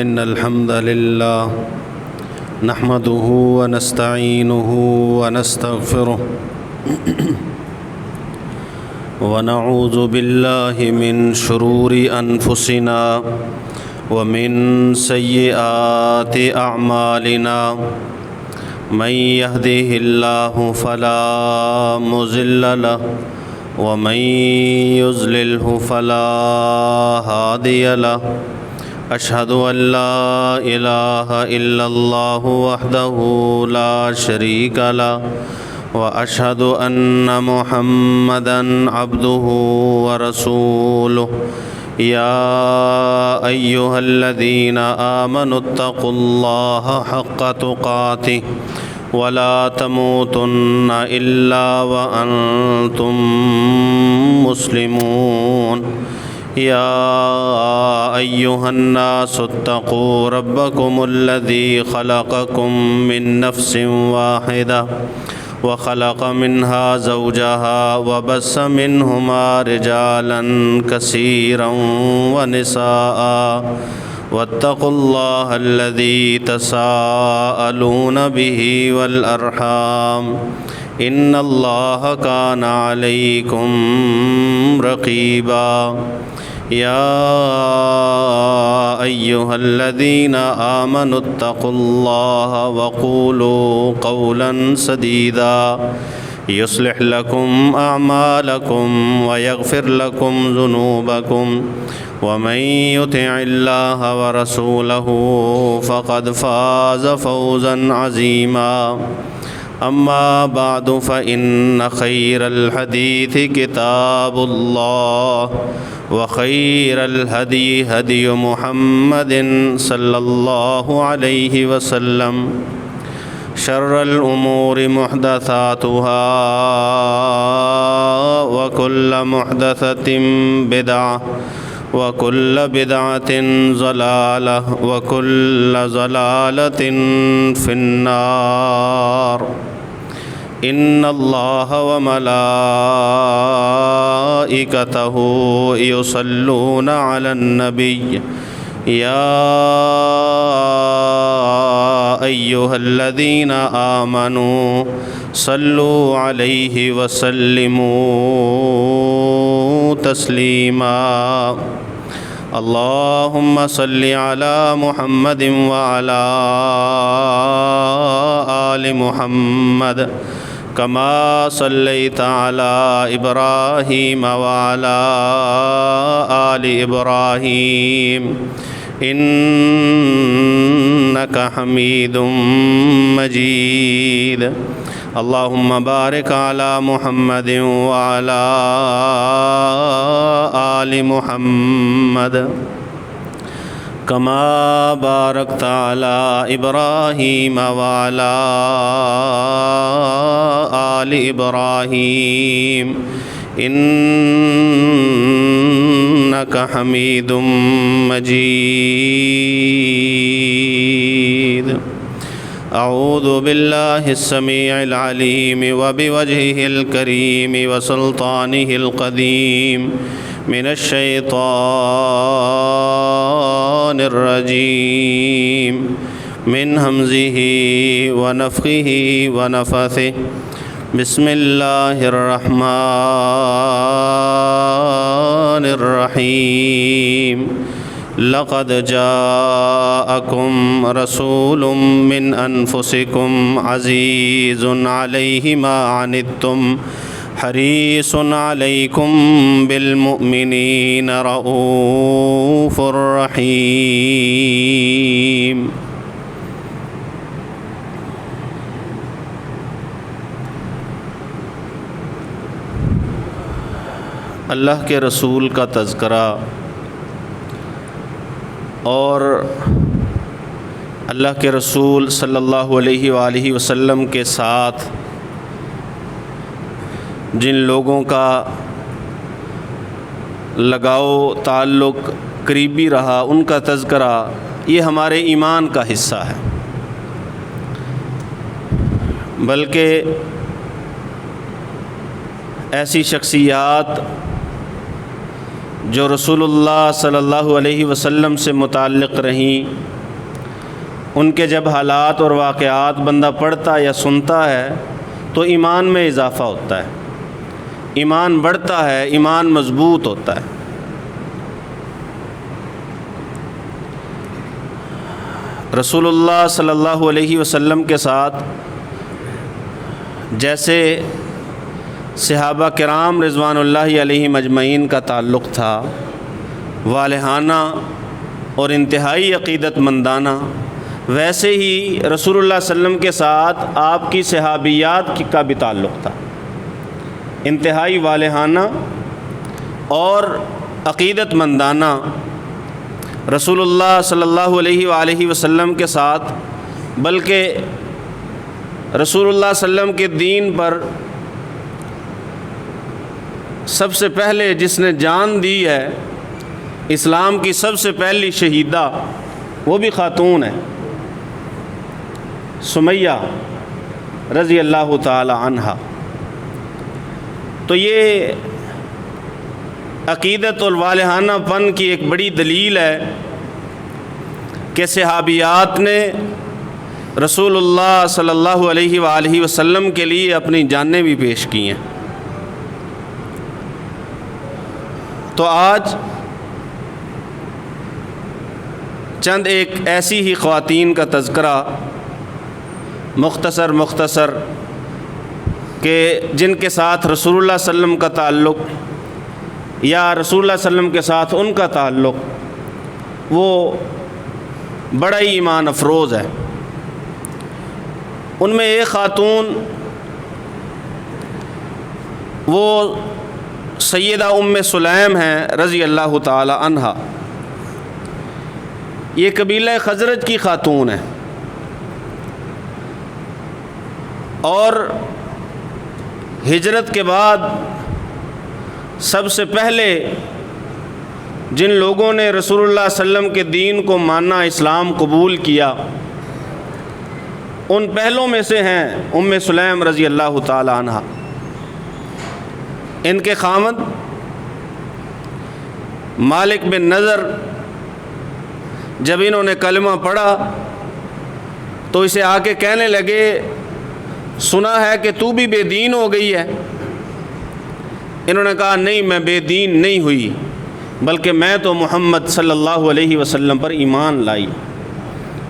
إن الحمد لله نحمده ونستعينه ونستغفره ونعوذ بالله من شرور أنفسنا ومن سيئات أعمالنا من يهده الله فلا مضل له ومن يضلله فلا هادي له أشهد أن لا إله إلا الله وحده لا شريك له وأشهد أن محمدًا عبده ورسوله يا أيها الذين آمنوا اتقوا الله حق تقاته ولا تموتن إلا وأنتم مسلمون يا أيها الناس اتقوا ربكم الذي خلقكم من نفس واحدة وخلق منها زوجها وبث منهما رجالا كثيرا ونساء واتقوا الله الذي تساءلون به والأرحام إن الله كان عليكم رقيبا يا أيها الذين آمنوا اتقوا الله وقولوا قولا سديدا يصلح لكم أعمالكم ويغفر لكم ذنوبكم ومن يطع الله ورسوله فقد فاز فوزا عظيما أما بعد فإن خير الحديث كتاب الله وخير الهدي هدي محمد صلى الله عليه وسلم شر الأمور محدثاتها وكل محدثة بدعة وكل بدعة ضلالة وكل ضلالة في النار إن الله وملائكته يصلون على النبي يا أيها الذين آمنوا صلوا عليه وسلموا تسليما اللهم صل على محمد وعلى آل محمد كما صليت على إبراهيم وعلى آل إبراهيم إنك حميد مجيد اللهم بارك على محمد وعلى آل محمد كما باركت على إبراهيم وعلى آل إبراهيم إنك حميد مجيد أعوذ بالله السميع العليم وبوجهه الكريم وسلطانه القديم من الشيطان الرجيم من همزه ونفخه ونفثه بسم الله الرحمن الرحيم لقد جاءكم رسول من أنفسكم عزيز عليه ما عنتم حريص عليكم بالمؤمنين رؤوف رحيم اللہ کے رسول کا تذکرہ اور اللہ کے رسول صلی اللہ علیہ وآلہ وسلم کے ساتھ جن لوگوں کا لگاؤ تعلق قریبی رہا ان کا تذکرہ یہ ہمارے ایمان کا حصہ ہے، بلکہ ایسی شخصیات جو رسول اللہ صلی اللہ علیہ وسلم سے متعلق رہیں، ان کے جب حالات اور واقعات بندہ پڑھتا یا سنتا ہے تو ایمان میں اضافہ ہوتا ہے، ایمان بڑھتا ہے، ایمان مضبوط ہوتا ہے۔ رسول اللہ صلی اللہ علیہ وسلم کے ساتھ جیسے صحابہ کرام رضوان اللہ علیہم اجمعین کا تعلق تھا، والہانہ اور انتہائی عقیدت مندانہ، ویسے ہی رسول اللہ صلی اللہ علیہ وسلم کے ساتھ آپ کی صحابیات کا بھی تعلق تھا، انتہائی والہانہ اور عقیدت مندانہ۔ رسول اللہ صلی اللہ علیہ وآلہ وسلم کے ساتھ، بلکہ رسول اللہ صلی اللہ علیہ وسلم کے دین پر سب سے پہلے جس نے جان دی ہے، اسلام کی سب سے پہلی شہیدہ، وہ بھی خاتون ہے، سمیہ رضی اللہ تعالی عنہا۔ تو یہ عقیدت اور والہانہ پن کی ایک بڑی دلیل ہے کہ صحابیات نے رسول اللہ صلی اللہ علیہ وآلہ وسلم کے لیے اپنی جانیں بھی پیش کی ہیں۔ تو آج چند ایک ایسی ہی خواتین کا تذکرہ مختصر کہ جن کے ساتھ رسول اللہ صلی اللہ علیہ وسلم کا تعلق یا رسول اللہ صلی اللہ علیہ وسلم کے ساتھ ان کا تعلق وہ بڑا ہی ایمان افروز ہے۔ ان میں ایک خاتون وہ سیدہ ام سلیم ہیں رضی اللہ تعالی عنہا۔ یہ قبیلہ خزرج کی خاتون ہے اور ہجرت کے بعد سب سے پہلے جن لوگوں نے رسول اللہ صلی اللہ علیہ وسلم کے دین کو ماننا، اسلام قبول کیا، ان پہلوں میں سے ہیں ام سلیم رضی اللہ تعالی عنہا۔ ان کے خاوند مالک بن نضر جب انہوں نے کلمہ پڑھا تو اسے آ کے کہنے لگے، سنا ہے کہ تو بھی بے دین ہو گئی ہے۔ انہوں نے کہا نہیں، میں بے دین نہیں ہوئی، بلکہ میں تو محمد صلی اللہ علیہ وسلم پر ایمان لائی،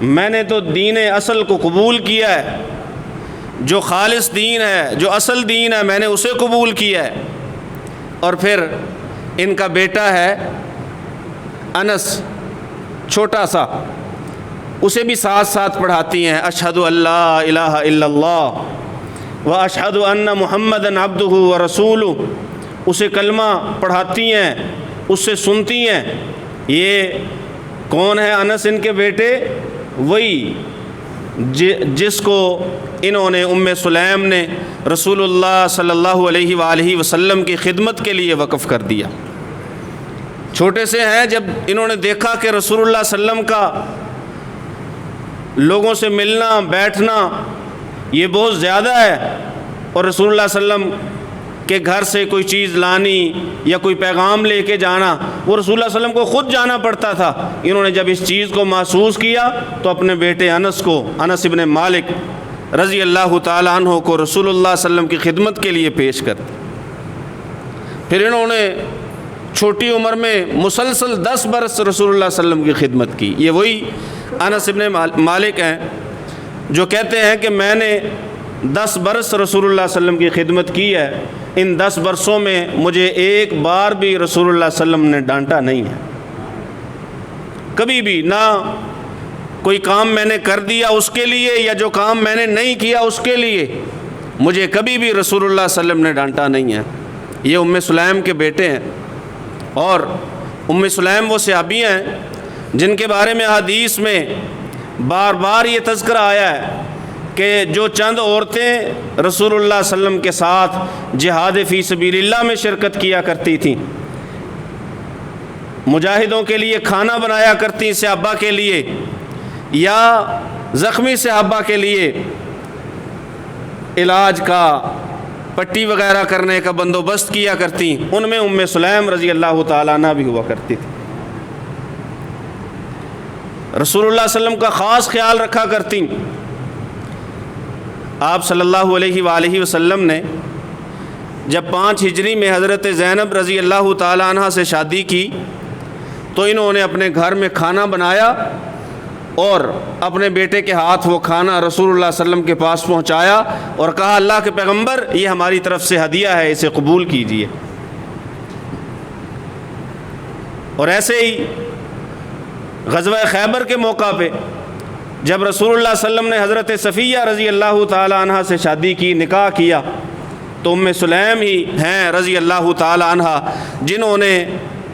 میں نے تو دین اصل کو قبول کیا ہے، جو خالص دین ہے، جو اصل دین ہے، میں نے اسے قبول کیا ہے۔ اور پھر ان کا بیٹا ہے انس، چھوٹا سا، اسے بھی ساتھ ساتھ پڑھاتی ہیں، اشہد ان لا الہ الا اللہ و اشہد ان محمدًا عبدہ و رسولہ، اسے کلمہ پڑھاتی ہیں، اس سے سنتی ہیں۔ یہ کون ہے انس؟ ان کے بیٹے، وہی جس کو انہوں نے ام سلیم نے رسول اللہ صلی اللہ علیہ وآلہ وسلم کی خدمت کے لیے وقف کر دیا۔ چھوٹے سے ہیں، جب انہوں نے دیکھا کہ رسول اللہ صلی اللہ علیہ وسلم کا لوگوں سے ملنا بیٹھنا یہ بہت زیادہ ہے، اور رسول اللہ صلی اللہ علیہ وسلم کے گھر سے کوئی چیز لانی یا کوئی پیغام لے کے جانا، وہ رسول اللہ صلی اللہ علیہ وسلم کو خود جانا پڑتا تھا۔ انہوں نے جب اس چیز کو محسوس کیا تو اپنے بیٹے انس کو، انس ابن مالک رضی اللہ تعالی عنہ کو رسول اللہ صلی اللہ علیہ وسلم کی خدمت کے لیے پیش کر دی۔ پھر انہوں نے چھوٹی عمر میں مسلسل 10 برس رسول اللہ صلی اللہ علیہ وسلم کی خدمت کی۔ یہ وہی انس ابن مالک ہیں جو کہتے ہیں کہ میں نے 10 برس رسول اللہ صلی اللہ علیہ وسلم کی خدمت کی ہے، ان 10 برسوں میں مجھے ایک بار بھی رسول اللہ صلی اللہ علیہ وسلم نے ڈانٹا نہیں ہے، کبھی بھی نہ کوئی کام میں نے کر دیا اس کے لیے یا جو کام میں نے نہیں کیا اس کے لیے مجھے کبھی بھی رسول اللہ صلی اللہ علیہ وسلم نے ڈانٹا نہیں ہے۔ یہ ام سلیم کے بیٹے ہیں، اور ام سلیم وہ صحابی ہیں جن کے بارے میں حدیث میں بار بار یہ تذکرہ آیا ہے کہ جو چند عورتیں رسول اللہ صلی اللہ علیہ وسلم کے ساتھ جہاد فی سبیل اللہ میں شرکت کیا کرتی تھیں، مجاہدوں کے لیے کھانا بنایا کرتی صحابہ کے لیے یا زخمی صحابہ کے لیے علاج کا پٹی وغیرہ کرنے کا بندوبست کیا کرتی، ان میں ام سلیم رضی اللہ تعالیٰ عنہ بھی ہوا کرتی تھی۔ رسول اللہ صلی اللہ علیہ وسلم کا خاص خیال رکھا کرتی۔ آپ صلی اللہ علیہ وآلہ وسلم نے جب 5 ہجری میں حضرت زینب رضی اللہ تعالیٰ عنہ سے شادی کی تو انہوں نے اپنے گھر میں کھانا بنایا اور اپنے بیٹے کے ہاتھ وہ کھانا رسول اللہ صلی اللہ علیہ وسلم کے پاس پہنچایا اور کہا اللہ کے پیغمبر یہ ہماری طرف سے ہدیہ ہے، اسے قبول کیجیے۔ اور ایسے ہی غزوہ خیبر کے موقع پہ جب رسول اللہ صلی اللہ علیہ وسلم نے حضرت صفیہ رضی اللہ تعالی عنہ سے شادی کی، نکاح کیا، تو ام سلیم ہی ہیں رضی اللہ تعالی عنہ جنہوں نے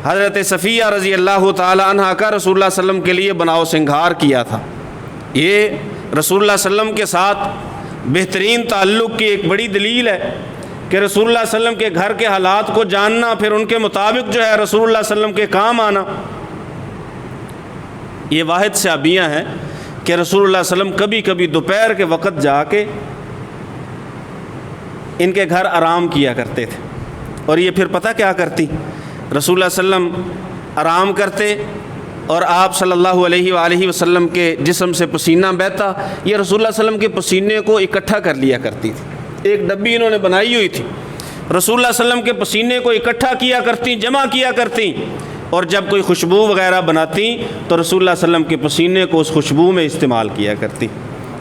حضرت صفیہ رضی اللہ تعالی عنہ کا رسول اللہ صلی اللہ علیہ وسلم کے لیے بناؤ سنگھار کیا تھا۔ یہ رسول اللہ صلی اللہ علیہ وسلم کے ساتھ بہترین تعلق کی ایک بڑی دلیل ہے کہ رسول اللہ صلی اللہ علیہ وسلم کے گھر کے حالات کو جاننا، پھر ان کے مطابق جو ہے رسول اللہ صلی اللہ علیہ وسلم کے کام آنا۔ یہ واحد صحابیاں ہیں کہ رسول اللہ صلی اللہ علیہ وسلم کبھی کبھی دوپہر کے وقت جا کے ان کے گھر آرام کیا کرتے تھے، اور یہ پھر پتہ کیا کرتی، رسول اللہ صلی اللہ علیہ وسلم آرام کرتے اور آپ صلی اللہ علیہ وآلہ وسلم کے جسم سے پسینہ بہتا، یہ رسول اللہ صلی اللہ علیہ وسلم کے پسینے کو اکٹھا کر لیا کرتی تھی۔ ایک ڈبی انہوں نے بنائی ہوئی تھی، رسول اللہ صلی اللہ علیہ وسلم کے پسینے کو اکٹھا کیا کرتی، جمع کیا کرتی، اور جب کوئی خوشبو وغیرہ بناتی تو رسول اللہ صلی اللہ علیہ وسلم کے پسینے کو اس خوشبو میں استعمال کیا کرتی،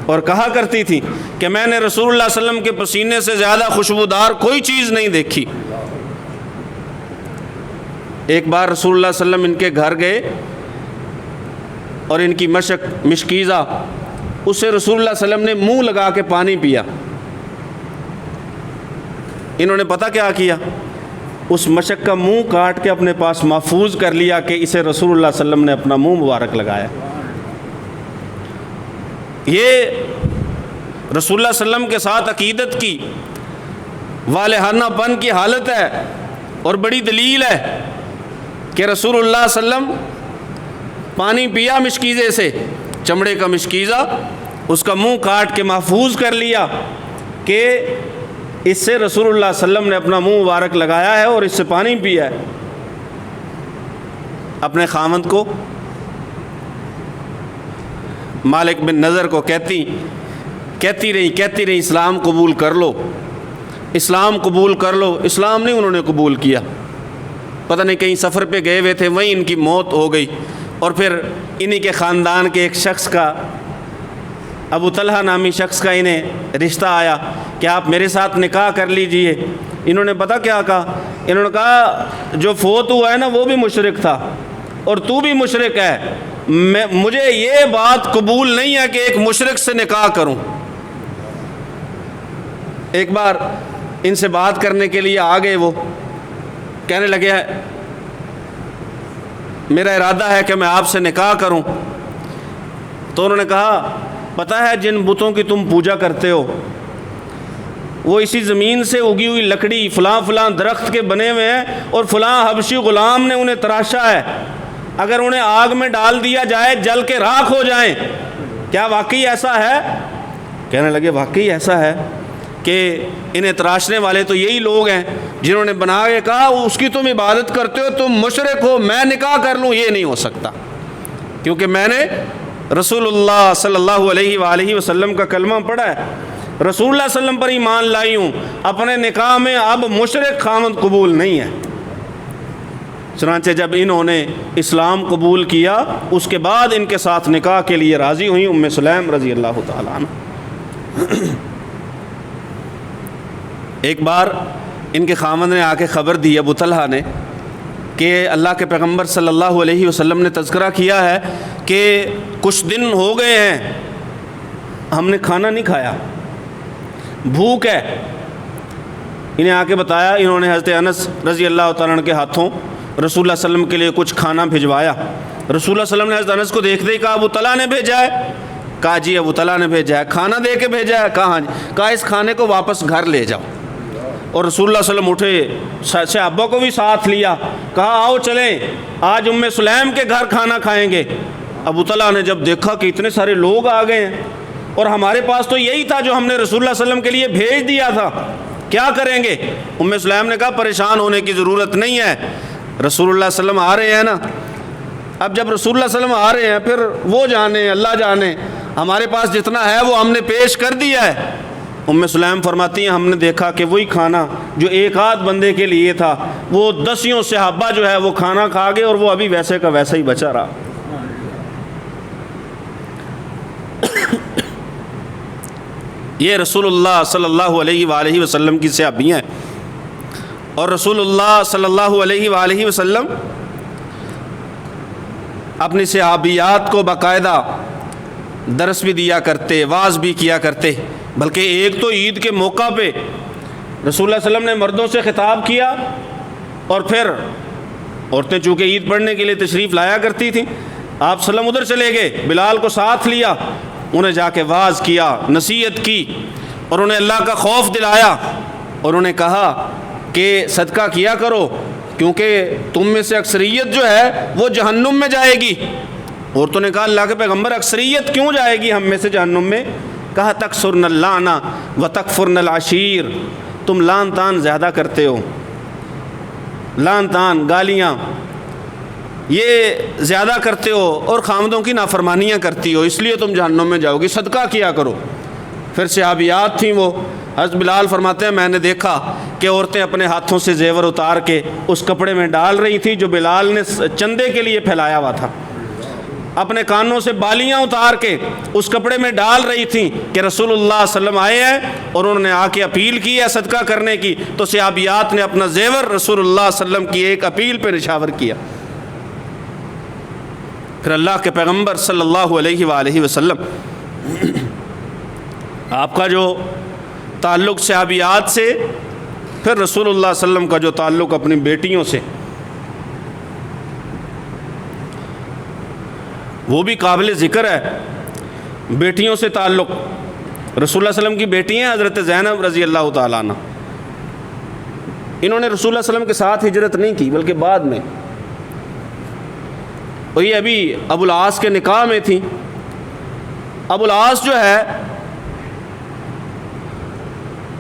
اور کہا کرتی تھی کہ میں نے رسول اللہ صلی اللہ علیہ وسلم کے پسینے سے زیادہ خوشبودار کوئی چیز نہیں دیکھی۔ ایک بار رسول اللہ صلی اللہ علیہ وسلم ان کے گھر گئے اور ان کی مشکیزہ، اسے رسول اللہ صلی اللہ علیہ وسلم نے منہ لگا کے پانی پیا۔ انہوں نے پتہ کیا کیا، اس مشک کا منہ کاٹ کے اپنے پاس محفوظ کر لیا کہ اسے رسول اللہ صلی اللہ علیہ وسلم نے اپنا منہ مبارک لگایا۔ یہ رسول اللہ صلی اللہ علیہ وسلم کے ساتھ عقیدت کی والہانہ پن کی حالت ہے، اور بڑی دلیل ہے کہ رسول اللہ صلی اللہ علیہ وسلم پانی پیا مشکیزے سے، چمڑے کا مشکیزہ، اس کا منہ کاٹ کے محفوظ کر لیا کہ اس سے رسول اللہ صلی اللہ علیہ وسلم نے اپنا منہ مبارک لگایا ہے اور اس سے پانی پیا ہے۔ اپنے خاوند کو، مالک بن نضر کو کہتی رہی اسلام قبول کر لو، اسلام قبول کر لو۔ اسلام نہیں انہوں نے قبول کیا، پتہ نہیں کہیں سفر پہ گئے ہوئے تھے، وہیں ان کی موت ہو گئی، اور پھر انہی کے خاندان کے ایک شخص کا، ابو طلحہ نامی شخص کا انہیں رشتہ آیا کہ آپ میرے ساتھ نکاح کر لیجئے۔ انہوں نے پتہ کیا کہا، انہوں نے کہا جو فوت ہوا ہے نا وہ بھی مشرک تھا اور تو بھی مشرک ہے، مجھے یہ بات قبول نہیں ہے کہ ایک مشرک سے نکاح کروں۔ ایک بار ان سے بات کرنے کے لیے آ گئے، وہ کہنے لگے میرا ارادہ ہے کہ میں آپ سے نکاح کروں۔ تو انہوں نے کہا پتہ ہے جن بتوں کی تم پوجا کرتے ہو وہ اسی زمین سے اگی ہوئی لکڑی فلاں درخت کے بنے ہوئے ہیں، اور فلاں حبشی غلام نے انہیں تراشا ہے، اگر انہیں آگ میں ڈال دیا جائے جل کے راکھ ہو جائیں، کیا واقعی ایسا ہے؟ کہنے لگے واقعی ایسا ہے کہ انہیں تراشنے والے تو یہی لوگ ہیں جنہوں نے بنا کے کہا اس کی تم عبادت کرتے ہو، تم مشرک ہو، میں نکاح کر لوں، یہ نہیں ہو سکتا، کیونکہ میں نے رسول اللہ صلی اللہ علیہ وآلہ وسلم کا کلمہ پڑھا ہے، رسول اللہ صلی اللہ علیہ وسلم پر ایمان لائی ہوں، اپنے نکاح میں اب مشرک خاوند قبول نہیں ہے۔ چنانچہ جب انہوں نے اسلام قبول کیا، اس کے بعد ان کے ساتھ نکاح کے لیے راضی ہوئیں ام سلیم رضی اللہ تعالیٰ عنہ۔ ایک بار ان کے خاوند نے آ کے خبر دی، ابو طلحہ نے، کہ اللہ کے پیغمبر صلی اللہ علیہ وسلم نے تذکرہ کیا ہے کہ کچھ دن ہو گئے ہیں ہم نے کھانا نہیں کھایا، بھوک ہے۔ انہیں آ کے بتایا، انہوں نے حضرت انس رضی اللہ تعالیٰ عنہ کے ہاتھوں رسول اللہ صلی اللہ علیہ وسلم کے لیے کچھ کھانا بھجوایا۔ رسول اللہ صلی اللہ علیہ وسلم نے حضرت انس کو دیکھتے ہی کہا ابو طلحہ نے بھیجا ہے؟ کہا جی ابو طلحہ نے بھیجا ہے۔ کھانا دے کے بھیجا ہے؟ کہا جی۔ کہا اس کھانے کو واپس گھر لے جاؤ۔ اور رسول اللہ صلی اللہ علیہ وسلم اٹھے، صحابہ کو بھی ساتھ لیا، کہا آؤ چلیں آج ام سلیم کے گھر کھانا کھائیں گے۔ ابو طلحہ نے جب دیکھا کہ اتنے سارے لوگ آ گئے ہیں اور ہمارے پاس تو یہی تھا جو ہم نے رسول اللہ صلی اللہ علیہ وسلم کے لیے بھیج دیا تھا، کیا کریں گے؟ ام سلیم نے کہا پریشان ہونے کی ضرورت نہیں ہے، رسول اللہ صلی اللہ علیہ وسلم آ رہے ہیں نا۔ اب جب رسول اللہ صلی اللہ علیہ وسلم آ رہے ہیں پھر وہ جانے، اللہ جانے، ہمارے پاس جتنا ہے وہ ہم نے پیش کر دیا ہے۔ ام سلیم فرماتی ہیں ہم نے دیکھا کہ وہی کھانا جو ایک آدھ بندے کے لیے تھا وہ دسیوں صحابہ جو ہے وہ کھانا کھا گئے اور وہ ابھی ویسے کا ویسا ہی بچا رہا۔ یہ رسول اللہ صلی اللہ علیہ وآلہ وسلم کی صحابیاں ہیں، اور رسول اللہ صلی اللہ علیہ وآلہ وسلم اپنی صحابیات کو باقاعدہ درس بھی دیا کرتے، واعظ بھی کیا کرتے۔ بلکہ ایک تو عید کے موقع پہ رسول اللہ صلی اللہ علیہ وسلم نے مردوں سے خطاب کیا، اور پھر عورتیں چونکہ عید پڑھنے کے لیے تشریف لایا کرتی تھیں، آپ صلی اللہ علیہ وسلم ادھر چلے گئے، بلال کو ساتھ لیا، انہیں جا کے واعظ کیا، نصیحت کی، اور انہیں اللہ کا خوف دلایا، اور انہیں کہا کہ صدقہ کیا کرو کیونکہ تم میں سے اکثریت جو ہے وہ جہنم میں جائے گی۔ عورتوں نے کہا اللہ کے پیغمبر اکثریت کیوں جائے گی ہم میں سے جہنم میں؟ کہا تکثرن اللعنہ و تکفرن العشیر، تم لعن تان زیادہ کرتے ہو، لعن تان گالیاں یہ زیادہ کرتے ہو اور خامدوں کی نافرمانیاں کرتی ہو، اس لیے تم جہنم میں جاؤ گی، صدقہ کیا کرو۔ پھر صحابیات تھیں، وہ حضرت بلال فرماتے ہیں میں نے دیکھا کہ عورتیں اپنے ہاتھوں سے زیور اتار کے اس کپڑے میں ڈال رہی تھیں جو بلال نے چندے کے لیے پھیلایا ہوا تھا، اپنے کانوں سے بالیاں اتار کے اس کپڑے میں ڈال رہی تھیں کہ رسول اللہ صلی اللہ علیہ وسلم آئے ہیں اور انہوں نے آ کے اپیل کی ہے صدقہ کرنے کی، تو صحابیات نے اپنا زیور رسول اللہ صلی اللہ علیہ وسلم کی ایک اپیل پہ نشاور کیا۔ پھر اللہ کے پیغمبر صلی اللہ علیہ وآلہ وسلم آپ کا جو تعلق صحابیات سے، پھر رسول اللہ صلی اللہ علیہ وسلم کا جو تعلق اپنی بیٹیوں سے، وہ بھی قابل ذکر ہے۔ بیٹیوں سے تعلق، رسول اللہ صلی اللہ علیہ وسلم کی بیٹی ہیں حضرت زینب رضی اللہ تعالیٰ عنہ، انہوں نے رسول اللہ صلی اللہ علیہ وسلم کے ساتھ ہجرت نہیں کی بلکہ بعد میں، اور یہ ابھی ابو العاص کے نکاح میں تھیں۔ ابو العاص جو ہے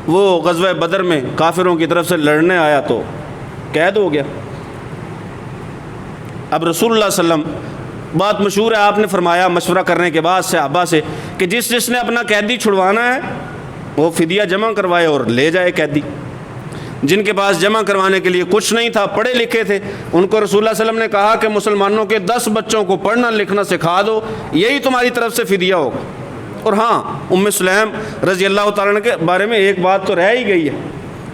وہ غزوہ بدر میں کافروں کی طرف سے لڑنے آیا تو قید ہو گیا۔ اب رسول اللہ صلی اللہ علیہ وسلم، بات مشہور ہے، آپ نے فرمایا مشورہ کرنے کے بعد صحابہ سے کہ جس نے اپنا قیدی چھڑوانا ہے وہ فدیہ جمع کروائے اور لے جائے قیدی۔ جن کے پاس جمع کروانے کے لیے کچھ نہیں تھا، پڑھے لکھے تھے، ان کو رسول اللہ صلی اللہ علیہ وسلم نے کہا کہ مسلمانوں کے 10 بچوں کو پڑھنا لکھنا سکھا دو، یہی تمہاری طرف سے فدیہ ہوگا۔ اور ہاں، ام سلیم رضی اللہ تعالیٰ عنہ کے بارے میں ایک بات تو رہ ہی گئی ہے،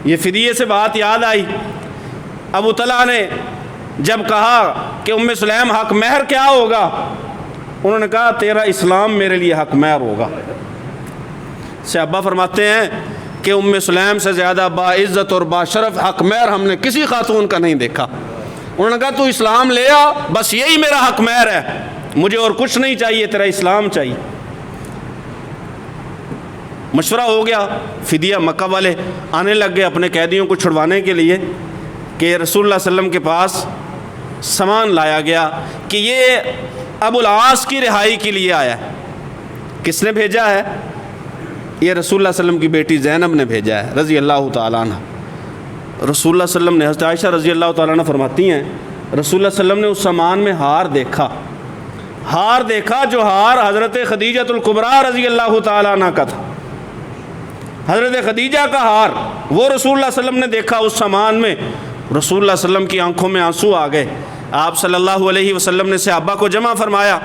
یہ فدیے سے بات یاد آئی۔ ابو طلحہ نے جب کہا کہ ام سلیم حق مہر کیا ہوگا، انہوں نے کہا تیرا اسلام میرے لیے حق مہر ہوگا۔ صحابہ فرماتے ہیں کہ ام سلیم سے زیادہ باعزت اور باشرف حق مہر ہم نے کسی خاتون کا نہیں دیکھا۔ انہوں نے کہا تو اسلام لے آ، بس یہی میرا حق مہر ہے، مجھے اور کچھ نہیں چاہیے، تیرا اسلام چاہیے۔ مشورہ ہو گیا، فدیہ مکہ والے آنے لگ گئے اپنے قیدیوں کو چھڑوانے کے لیے کہ رسول اللہ صلی اللہ علیہ وسلم کے پاس سامان لایا گیا کہ یہ ابو العاص کی رہائی کے لیے آیا ہے۔ کس نے بھیجا ہے؟ یہ رسول اللہ صلی اللہ علیہ وسلم کی بیٹی زینب نے بھیجا ہے رضی اللہ تعالیٰ عنہ۔ رسول اللہ صلی اللہ علیہ وسلم نے، حضرت عائشہ رضی اللہ تعالیٰ عنہ فرماتی ہیں رسول اللہ صلی اللہ علیہ وسلم نے اس سامان میں ہار دیکھا جو ہار حضرت خدیجہ الکبریٰ رضی اللہ تعالیٰ عنہ کا تھا۔ حضرت خدیجہ کا ہار وہ رسول اللہ صلی اللہ علیہ وسلم نے دیکھا اس سامان میں۔ رسول اللہ صلی اللہ علیہ وسلم کی آنکھوں میں آنسو آ گئے۔ آپ صلی اللہ علیہ وسلم نے صحابہ کو جمع فرمایا،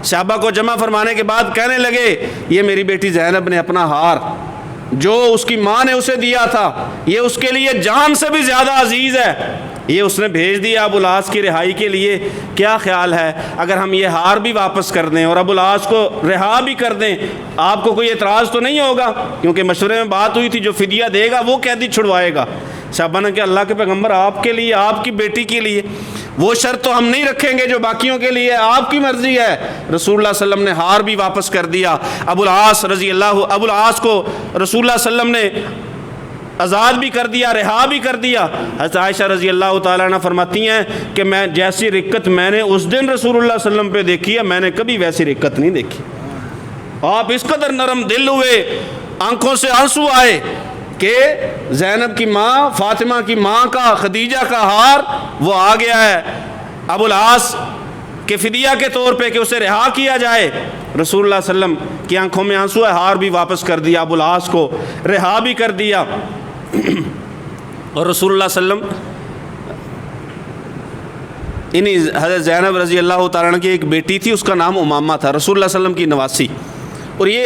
صحابہ کو جمع فرمانے کے بعد کہنے لگے یہ میری بیٹی زینب نے اپنا ہار جو اس کی ماں نے اسے دیا تھا، یہ اس کے لیے جان سے بھی زیادہ عزیز ہے، یہ اس نے بھیج دیا ابو العاص کی رہائی کے لیے۔ کیا خیال ہے اگر ہم یہ ہار بھی واپس کر دیں اور ابو العاص کو رہا بھی کر دیں، آپ کو کوئی اعتراض تو نہیں ہوگا؟ کیونکہ مشورے میں بات ہوئی تھی جو فدیہ دے گا وہ قیدی چھڑوائے گا۔ صحابہ نے کہ اللہ کے پیغمبر آپ کے لیے، آپ کی بیٹی کے لیے وہ شرط تو ہم نہیں رکھیں گے جو باقیوں کے لیے، آپ کی مرضی ہے۔ رسول اللہ صلی اللہ علیہ وسلم نے ہار بھی واپس کر دیا۔ ابو العاص کو رسول اللہ صلی اللہ علیہ وسلم نے آزاد بھی کر دیا، رہا بھی کر دیا۔ حضرت عائشہ رضی اللہ تعالیٰ عنہ فرماتی ہیں کہ میں جیسی رقت میں نے اس دن رسول اللہ صلی اللہ علیہ وسلم پہ دیکھی ہے، میں نے کبھی ویسی رقت نہیں دیکھی۔ آپ اس قدر نرم دل ہوئے، آنکھوں سے آنسو آئے کہ زینب کی ماں، فاطمہ کی ماں کا، خدیجہ کا ہار وہ آ گیا ہے ابو العاص کہ فدیہ کے طور پہ کہ اسے رہا کیا جائے. رسول اللہ صلی اللہ علیہ وسلم کی آنکھوں میں آنسو ہے، ہار بھی واپس کر دیا، ابو العاص کو رہا بھی کر دیا. اور رسول اللہ صلی اللہ علیہ وسلم انہی حضرت زینب رضی اللہ تعالیٰ عنہ کی ایک بیٹی تھی، اس کا نام امامہ تھا، رسول اللہ صلی اللہ علیہ وسلم کی نواسی. اور یہ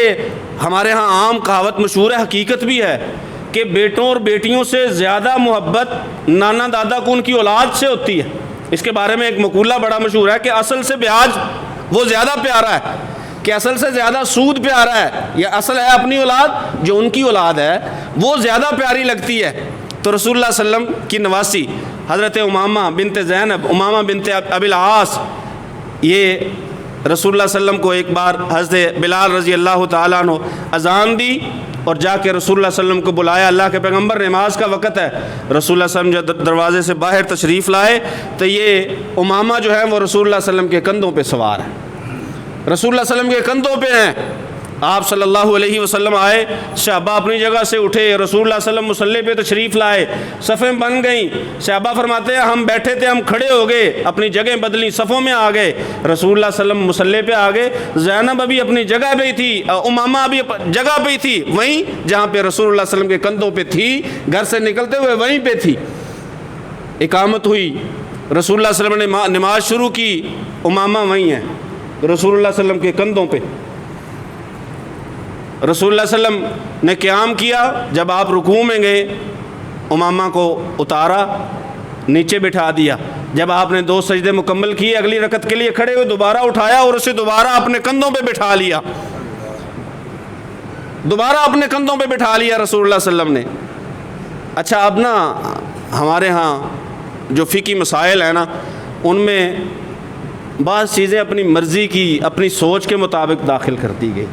ہمارے ہاں عام کہاوت مشہور ہے، حقیقت بھی ہے کہ بیٹوں اور بیٹیوں سے زیادہ محبت نانا دادا کو ان کی اولاد سے ہوتی ہے. اس کے بارے میں ایک مقولہ بڑا مشہور ہے کہ اصل سے بیاج وہ زیادہ پیارا ہے، کہ اصل سے زیادہ سود پیارا ہے، یا اصل ہے اپنی اولاد، جو ان کی اولاد ہے وہ زیادہ پیاری لگتی ہے. تو رسول اللہ صلی اللہ علیہ وسلم کی نواسی حضرت امامہ بنت زینب، امامہ بنت ابی العاص، یہ رسول اللہ صلی اللہ علیہ وسلم کو ایک بار حضرت بلال رضی اللہ تعالیٰ عنہ اذان دی اور جا کے رسول اللہ صلی اللہ علیہ وسلم کو بلایا. اللہ کے پیغمبر نماز کا وقت ہے. رسول اللہ صلی اللہ علیہ وسلم جب دروازے سے باہر تشریف لائے تو یہ امامہ جو ہے وہ رسول اللہ صلی اللہ علیہ وسلم کے کندھوں پہ سوار ہے، رسول اللہ صلی اللہ علیہ وسلم کے کندھوں پہ ہیں. آپ صلی اللہ علیہ وسلم آئے، صحابہ اپنی جگہ سے اٹھے، رسول اللہ صلی اللہ علیہ وسلم مصلی پہ تشریف لائے، صفیں بن گئیں. صحابہ فرماتے ہیں ہم بیٹھے تھے، ہم کھڑے ہو گئے، اپنی جگہ بدلی، صفوں میں آ گئے. رسول اللہ صلی اللہ علیہ وسلم مصلی پہ آ گئے. زینب ابھی اپنی جگہ پہ تھی، امامہ ابھی جگہ پہ تھی، وہیں جہاں پہ رسول اللہ صلی اللہ علیہ وسلم کے کندھوں پہ تھی، گھر سے نکلتے ہوئے وہیں پہ تھی. اقامت ہوئی، رسول اللہ صلی اللہ علیہ وسلم نے نماز شروع کی، امامہ وہیں ہیں رسول اللہ صلی اللہ علیہ وسلم کے کندھوں پہ. رسول اللہ صلی اللہ علیہ وسلم نے قیام کیا، جب آپ رکوع میں گئے امامہ کو اتارا، نیچے بٹھا دیا. جب آپ نے 2 سجدے مکمل کیے، اگلی رکعت کے لیے کھڑے ہوئے، دوبارہ اٹھایا اور اسے دوبارہ اپنے کندھوں پہ بٹھا لیا، دوبارہ اپنے کندھوں پہ بٹھا لیا رسول اللہ صلی اللہ علیہ وسلم نے. اچھا اب نا ہمارے ہاں جو فقہی مسائل ہیں نا، ان میں بعض چیزیں اپنی مرضی کی، اپنی سوچ کے مطابق داخل کر دی گئی.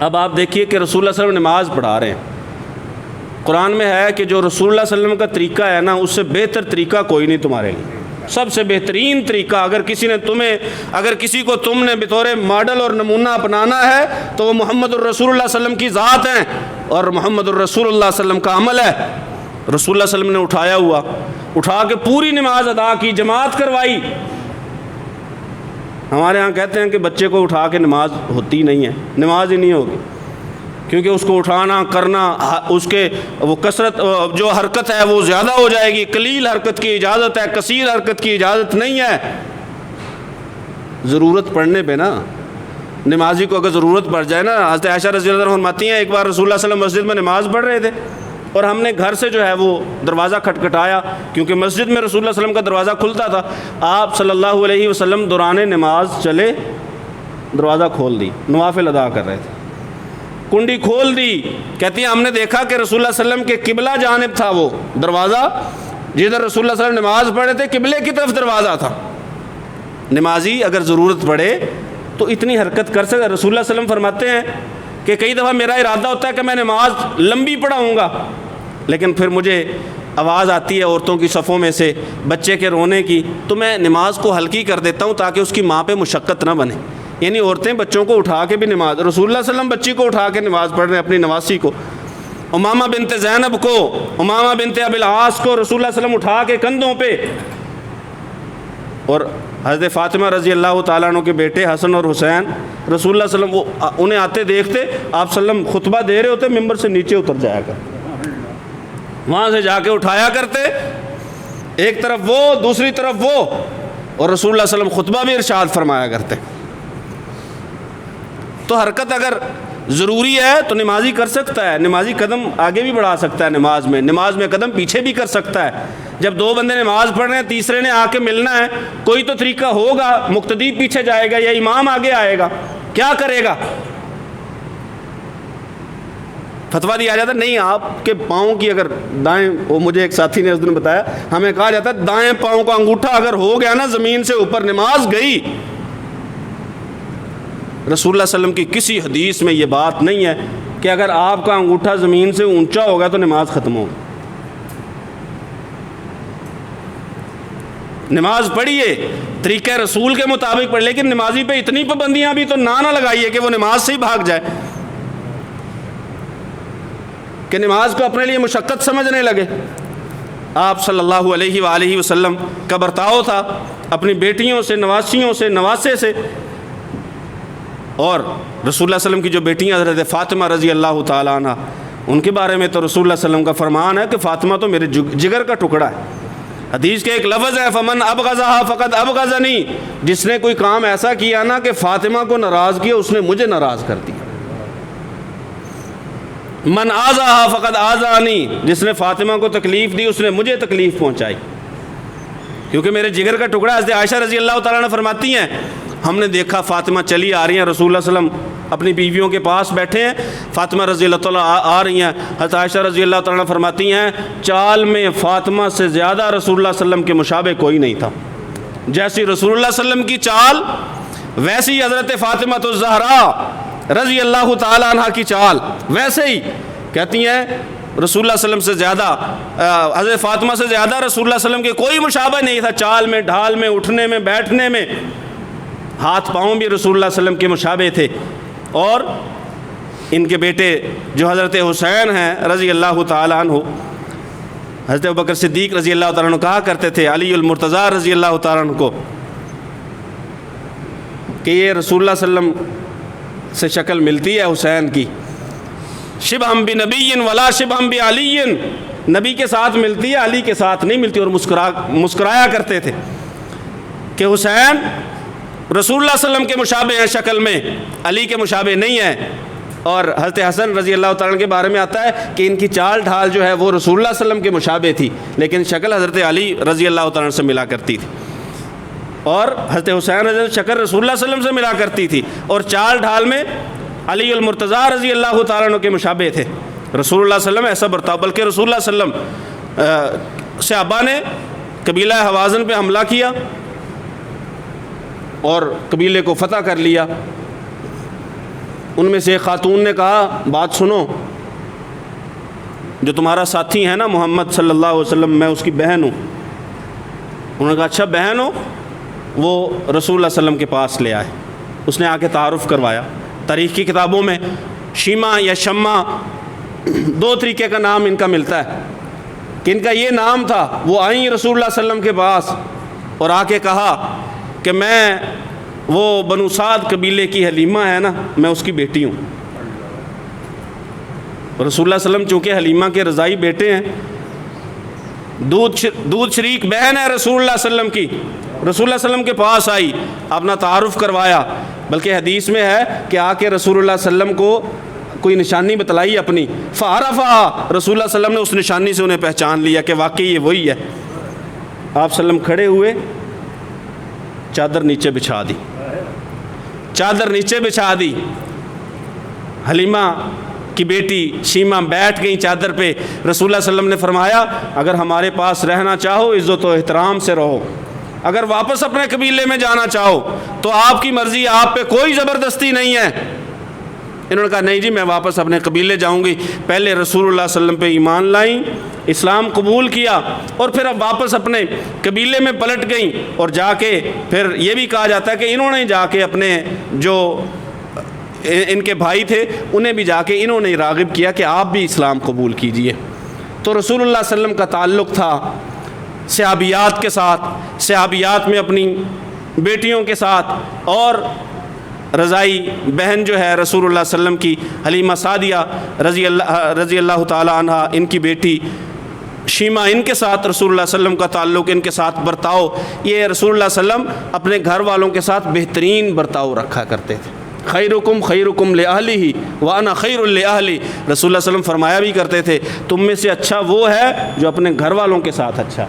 اب آپ دیکھیے کہ رسول اللہ صلی اللہ علیہ وسلم نماز پڑھا رہے ہیں، قرآن میں ہے کہ جو رسول اللہ صلی اللہ علیہ وسلم کا طریقہ ہے نا، اس سے بہتر طریقہ کوئی نہیں تمہارے لیے. سب سے بہترین طریقہ اگر کسی کو تم نے بطور ماڈل اور نمونہ اپنانا ہے تو وہ محمد الرسول اللہ صلی اللہ علیہ وسلم کی ذات ہیں اور محمد الرسول اللہ صلی اللہ علیہ وسلم کا عمل ہے. رسول اللہ صلی اللہ علیہ وسلم نے اٹھا کے پوری نماز ادا کی، جماعت کروائی. ہمارے ہاں کہتے ہیں کہ بچے کو اٹھا کے نماز ہوتی نہیں ہے، نماز ہی نہیں ہوگی، کیونکہ اس کو اٹھانا کرنا، اس کے وہ کثرت جو حرکت ہے وہ زیادہ ہو جائے گی. قلیل حرکت کی اجازت ہے، کثیر حرکت کی اجازت نہیں ہے. ضرورت پڑنے پہ نا نمازی کو اگر ضرورت پڑ جائے نا، حضرت عائشہ رضی اللہ عنہا فرماتی ہیں ایک بار رسول اللہ صلی اللہ علیہ وسلم مسجد میں نماز پڑھ رہے تھے اور ہم نے گھر سے جو ہے وہ دروازہ کھٹکھٹایا، کیونکہ مسجد میں رسول اللہ صلی اللہ علیہ وسلم کا دروازہ کھلتا تھا. آپ صلی اللہ علیہ وسلم دوران نماز چلے، دروازہ کھول دی، نوافل ادا کر رہے تھے، کنڈی کھول دی. کہتی ہیں ہم نے دیکھا کہ رسول اللہ صلی اللہ علیہ وسلم کے قبلہ جانب تھا وہ دروازہ، جدھر رسول اللہ صلی اللہ علیہ وسلم نماز پڑھ رہے تھے قبلے کی طرف دروازہ تھا. نمازی اگر ضرورت پڑے تو اتنی حرکت کر سکتا. رسول اللہ صلی اللہ علیہ وسلم فرماتے ہیں کہ کئی دفعہ میرا ارادہ ہوتا ہے کہ میں نماز لمبی پڑھاؤں گا، لیکن پھر مجھے آواز آتی ہے عورتوں کی صفوں میں سے بچے کے رونے کی، تو میں نماز کو ہلکی کر دیتا ہوں تاکہ اس کی ماں پہ مشقت نہ بنے. یعنی عورتیں بچوں کو اٹھا کے بھی نماز، رسول اللہ صلی اللہ علیہ وسلم بچی کو اٹھا کے نماز پڑھ رہے ہیں، اپنی نواسی کو، امامہ بنت زینب کو، امامہ بنت ابی العاص کو رسول اللہ صلی اللہ علیہ وسلم اٹھا کے کندھوں پہ. اور حضرت فاطمہ رضی اللہ تعالیٰ عنہ کے بیٹے حسن اور حسین، رسول اللہ صلی اللہ علیہ وسلم انہیں آتے دیکھتے، آپ صلی اللہ علیہ وسلم خطبہ دے رہے ہوتے، ممبر سے نیچے اتر جایا کرتے، وہاں سے جا کے اٹھایا کرتے، ایک طرف وہ دوسری طرف وہ، اور رسول اللہ صلی اللہ علیہ وسلم خطبہ بھی ارشاد فرمایا کرتے. تو حرکت اگر ضروری ہے تو نمازی کر سکتا ہے، نمازی قدم آگے بھی بڑھا سکتا ہے، نماز میں قدم پیچھے بھی کر سکتا ہے. جب 2 بندے نماز پڑھ رہے ہیں، تیسرے نے آ کے ملنا ہے، کوئی تو طریقہ ہوگا، مقتدی پیچھے جائے گا یا امام آگے آئے گا، کیا کرے گا؟ فتویٰ دیا جاتا ہے نہیں، آپ کے پاؤں کی اگر دائیں، وہ مجھے ایک ساتھی نے اس دن بتایا، ہمیں کہا جاتا ہے دائیں پاؤں کا انگوٹھا اگر ہو گیا نا زمین سے اوپر، نماز گئی. رسول اللہ صلی اللہ علیہ وسلم کی کسی حدیث میں یہ بات نہیں ہے کہ اگر آپ کا انگوٹھا زمین سے اونچا ہوگا تو نماز ختم ہوگی. نماز پڑھیے طریقہ رسول کے مطابق پڑھ، لیکن نمازی پہ اتنی پابندیاں بھی تو نہ لگائیے کہ وہ نماز سے ہی بھاگ جائے. کہ نماز کو اپنے لیے مشقت سمجھنے لگے۔ آپ صلی اللہ علیہ وآلہ وسلم کا برتاؤ تھا اپنی بیٹیوں سے، نواسیوں سے، نواسے سے، اور رسول اللہ علیہ وسلم کی جو بیٹیاں حضرت فاطمہ رضی اللہ تعالیٰ عنہ، ان کے بارے میں تو رسول اللہ علیہ وسلم کا فرمان ہے کہ فاطمہ تو میرے جگر کا ٹکڑا ہے۔ حدیث کے ایک لفظ ہے فمن ابغضها فقد ابغضنی، جس نے کوئی کام ایسا کیا نا کہ فاطمہ کو ناراض کیا، اس نے مجھے ناراض کر دیا۔ من آذاها فقد آذانی، جس نے فاطمہ کو تکلیف دی اس نے مجھے تکلیف پہنچائی، کیونکہ میرے جگر کا ٹکڑا۔ حضرت عائشہ رضی اللہ تعالیٰ عنہ فرماتی ہیں ہم نے دیکھا فاطمہ چلی آ رہی ہیں، رسول اللہ صلی اللہ علیہ وسلم اپنی بیویوں کے پاس بیٹھے ہیں، فاطمہ رضی اللہ تعالیٰ آ رہی ہیں۔ حضرت عائشہ رضی اللہ تعالیٰ عنہ فرماتی ہیں چال میں فاطمہ سے زیادہ رسول اللہ صلی اللہ علیہ وسلم کے مشابہ کوئی نہیں تھا۔ جیسی رسول اللہ صلی اللہ علیہ وسلم کی چال، ویسی حضرت فاطمہ الزہراء رضی اللہ تعالیٰ عنہ کی چال، ویسے ہی کہتی ہیں رسول اللہ صلی اللہ علیہ وسلم سے زیادہ، حضرت فاطمہ سے زیادہ رسول اللہ صلی اللہ علیہ وسلم کے کوئی مشابہ نہیں تھا، چال میں، ڈھال میں، اٹھنے میں، بیٹھنے میں، ہاتھ پاؤں بھی رسول اللہ صلی اللہ علیہ وسلم کے مشابہ تھے۔ اور ان کے بیٹے جو حضرت حسین ہیں رضی اللہ تعالیٰ عنہ، حضرت ابوبکر صدیق رضی اللہ تعالیٰ عنہ کہا کرتے تھے علی المرتضیٰ رضی اللہ تعالیٰ عنہ کو کہ یہ رسول اللہ صلی اللہ علیہ وسلم سے شکل ملتی ہے حسین کی، شبہم بنبی ولا شبہم بعلی، نبی کے ساتھ ملتی ہے، علی کے ساتھ نہیں ملتی، اور مسکرایا کرتے تھے کہ حسین رسول اللہ صلی اللہ علیہ وسلم کے مشابہ ہیں شکل میں، علی کے مشابہ نہیں ہیں۔ اور حضرت حسن رضی اللہ تعالیٰ عنہ کے بارے میں آتا ہے کہ ان کی چال ڈھال جو ہے وہ رسول اللہ صلی اللہ علیہ وسلم کے مشابہ تھی، لیکن شکل حضرت علی رضی اللہ تعالیٰ عنہ سے ملا کرتی تھی، اور حضرت حسین رضی اللہ عنہ شکل رسول اللہ صلی اللہ علیہ وسلم سے ملا کرتی تھی، اور چال ڈھال میں علی المرتضیٰ رضی اللہ تعالیٰ عنہ کے مشابہ تھے۔ رسول اللہ صلی اللہ علیہ وسلم ایسا برتاؤ، بلکہ رسول اللہ صلی اللہ علیہ وسلم صحابہ نے قبیلہ حوازن پہ حملہ کیا اور قبیلے کو فتح کر لیا۔ ان میں سے ایک خاتون نے کہا بات سنو، جو تمہارا ساتھی ہے نا محمد صلی اللہ علیہ وسلم، میں اس کی بہن ہوں۔ انہوں نے کہا اچھا بہن ہو، وہ رسول اللہ صلی اللہ علیہ وسلم کے پاس لے آئے، اس نے آ کے تعارف کروایا۔ تاریخ کی کتابوں میں شیما یا شما دو طریقے کا نام ان کا ملتا ہے کہ ان کا یہ نام تھا۔ وہ آئیں رسول اللہ صلی اللہ علیہ وسلم کے پاس اور آ کے کہا کہ میں وہ بنو سعد قبیلے کی حلیمہ ہے نا، میں اس کی بیٹی ہوں۔ رسول اللہ صلی اللہ علیہ وسلم چونکہ حلیمہ کے رضائی بیٹے ہیں، دودھ شریک بہن ہے رسول اللہ صلی اللہ علیہ وسلم کی، رسول اللہ صلی اللہ علیہ وسلم کے پاس آئی، اپنا تعارف کروایا، بلکہ حدیث میں ہے کہ آ کے رسول اللہ صلی اللہ علیہ وسلم کو کوئی نشانی بتلائی اپنی، فعرفہا، رسول اللہ صلی اللہ علیہ وسلم نے اس نشانی سے انہیں پہچان لیا کہ واقعی یہ وہی ہے۔ آپ صلی اللہ علیہ وسلم کھڑے ہوئے، چادر نیچے بچھا دی، چادر نیچے بچھا دی، حلیمہ کی بیٹی شیما بیٹھ گئی چادر پہ۔ رسول اللہ صلی اللہ علیہ وسلم نے فرمایا اگر ہمارے پاس رہنا چاہو عزت و احترام سے رہو، اگر واپس اپنے قبیلے میں جانا چاہو تو آپ کی مرضی، آپ پہ کوئی زبردستی نہیں ہے۔ انہوں نے کہا نہیں جی میں واپس اپنے قبیلے جاؤں گی۔ پہلے رسول اللہ صلی اللہ علیہ وسلم پہ ایمان لائیں، اسلام قبول کیا، اور پھر اب واپس اپنے قبیلے میں پلٹ گئیں، اور جا کے پھر یہ بھی کہا جاتا ہے کہ انہوں نے جا کے اپنے جو ان کے بھائی تھے انہیں بھی جا کے انہوں نے راغب کیا کہ آپ بھی اسلام قبول کیجئے۔ تو رسول اللہ صلی اللہ علیہ وسلم کا تعلق تھا صحابیات کے ساتھ، صحابیات میں اپنی بیٹیوں کے ساتھ، اور رضائی بہن جو ہے رسول اللہ صلی اللہ علیہ وسلم کی حلیمہ سعدیہ رضی اللہ تعالی عنہ، ان کی بیٹی شیما، ان کے ساتھ رسول اللہ صلی اللہ علیہ وسلم کا تعلق، ان کے ساتھ برتاؤ، یہ رسول اللہ صلی اللہ علیہ وسلم اپنے گھر والوں کے ساتھ بہترین برتاؤ رکھا کرتے تھے۔ خیرکم خیرکم لأہلہ وانا خیر لأہلی، رسول اللہ صلی اللہ علیہ وسلم فرمایا بھی کرتے تھے تم میں سے اچھا وہ ہے جو اپنے گھر والوں کے ساتھ اچھا،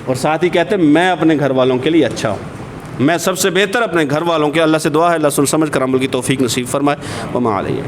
اور ساتھ ہی کہتے ہیں میں اپنے گھر والوں کے لیے اچھا ہوں، میں سب سے بہتر اپنے گھر والوں کے۔ اللہ سے دعا ہے اللہ سن سمجھ کر عمل کی توفیق نصیب فرمائے۔ وما علیہ۔